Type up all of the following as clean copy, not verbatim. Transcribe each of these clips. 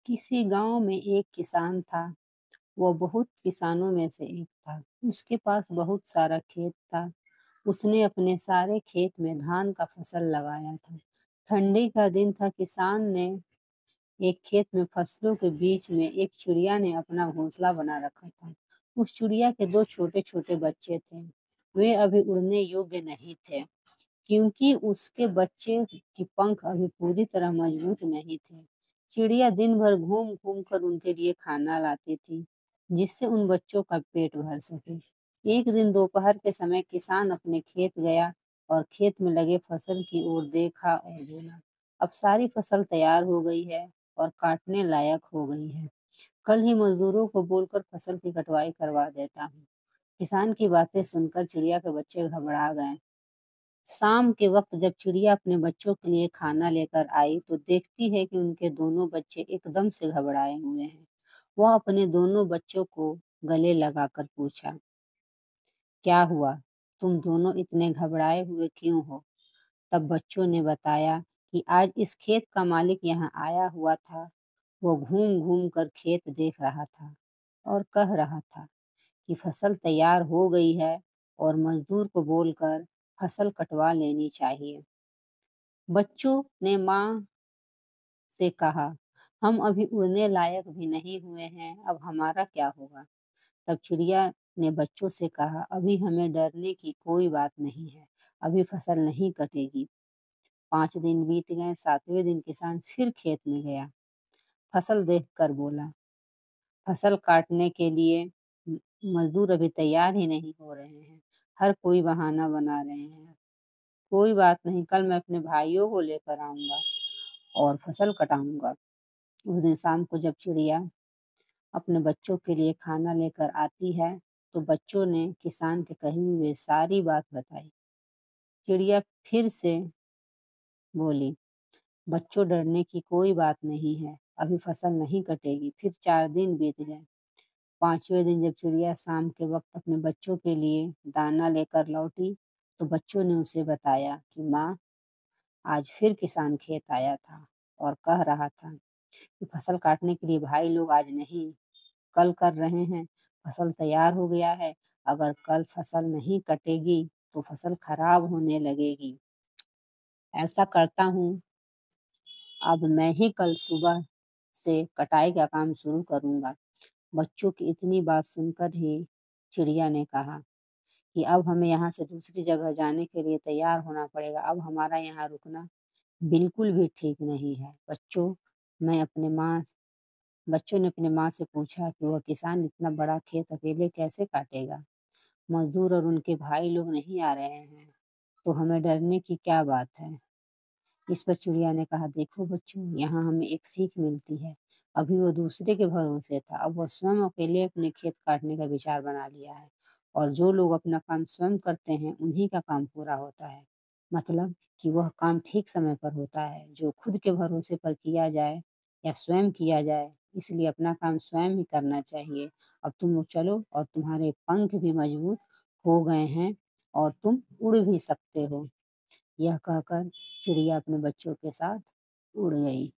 किसी गांव में एक किसान था। वो बहुत किसानों में से एक था। उसके पास बहुत सारा खेत था। उसने अपने सारे खेत में धान का फसल लगाया था। ठंडी का दिन था। किसान ने एक खेत में फसलों के बीच में एक चिड़िया ने अपना घोंसला बना रखा था। उस चिड़िया के दो छोटे छोटे बच्चे थे। वे अभी उड़ने योग्य नहीं थे, क्योंकि उसके बच्चे की पंख अभी पूरी तरह मजबूत नहीं थे। चिड़िया दिन भर घूम घूम कर उनके लिए खाना लाती थी, जिससे उन बच्चों का पेट भर सके। एक दिन दोपहर के समय किसान अपने खेत गया और खेत में लगे फसल की ओर देखा और बोला, अब सारी फसल तैयार हो गई है और काटने लायक हो गई है। कल ही मजदूरों को बोलकर फसल की कटवाई करवा देता हूँ। किसान की बातें सुनकर चिड़िया के बच्चे घबरा गए। शाम के वक्त जब चिड़िया अपने बच्चों के लिए खाना लेकर आई तो देखती है कि उनके दोनों बच्चे एकदम से घबराए हुए हैं। वह अपने दोनों बच्चों को गले लगाकर पूछा, क्या हुआ? तुम दोनों इतने घबराए हुए क्यों हो? तब बच्चों ने बताया कि आज इस खेत का मालिक यहाँ आया हुआ था। वो घूम घूम कर खेत देख रहा था और कह रहा था कि फसल तैयार हो गई है और मजदूर को बोलकर फसल कटवा लेनी चाहिए। बच्चों ने माँ से कहा, हम अभी उड़ने लायक भी नहीं हुए हैं, अब हमारा क्या होगा? तब चिड़िया ने बच्चों से कहा, अभी हमें डरने की कोई बात नहीं है, अभी फसल नहीं कटेगी। 5 दिन बीत गए। 7वें दिन किसान फिर खेत में गया। फसल देखकर बोला, फसल काटने के लिए मजदूर अभी तैयार ही नहीं हो रहे हैं। हर कोई बहाना बना रहे हैं। कोई बात नहीं, कल मैं अपने भाइयों को लेकर आऊंगा और फसल कटाऊंगा। उस दिन शाम को जब चिड़िया अपने बच्चों के लिए खाना लेकर आती है तो बच्चों ने किसान के कही हुए सारी बात बताई। चिड़िया फिर से बोली, बच्चों डरने की कोई बात नहीं है, अभी फसल नहीं कटेगी। फिर 4 दिन बीत गए। 5वें दिन जब चिड़िया शाम के वक्त अपने बच्चों के लिए दाना लेकर लौटी तो बच्चों ने उसे बताया कि माँ, आज फिर किसान खेत आया था और कह रहा था कि फसल काटने के लिए भाई लोग आज नहीं, कल कर रहे हैं। फसल तैयार हो गया है। अगर कल फसल नहीं कटेगी तो फसल खराब होने लगेगी। ऐसा करता हूँ, अब मैं ही कल सुबह से कटाई का काम शुरू करूंगा। बच्चों की इतनी बात सुनकर ही चिड़िया ने कहा कि अब हमें यहाँ से दूसरी जगह जाने के लिए तैयार होना पड़ेगा। अब हमारा यहाँ रुकना बिल्कुल भी ठीक नहीं है। बच्चों ने अपने माँ से पूछा कि वह किसान इतना बड़ा खेत अकेले कैसे काटेगा? मजदूर और उनके भाई लोग नहीं आ रहे हैं, तो हमें डरने की क्या बात है? इस पर चिड़िया ने कहा, देखो बच्चों, यहाँ हमें एक सीख मिलती है। अभी वो दूसरे के भरोसे था, अब वह स्वयं अकेले अपने खेत काटने का विचार बना लिया है। और जो लोग अपना काम स्वयं करते हैं उन्हीं का काम पूरा होता है। मतलब कि वह काम ठीक समय पर होता है जो खुद के भरोसे पर किया जाए या स्वयं किया जाए। इसलिए अपना काम स्वयं ही करना चाहिए। अब तुम लोग चलो, और तुम्हारे पंख भी मजबूत हो गए हैं और तुम उड़ भी सकते हो। यह कहकर चिड़िया अपने बच्चों के साथ उड़ गई।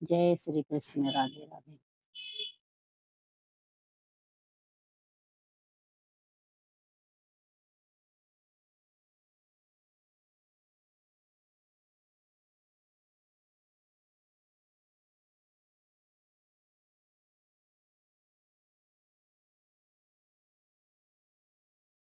जय श्री कृष्ण। राधे राधे।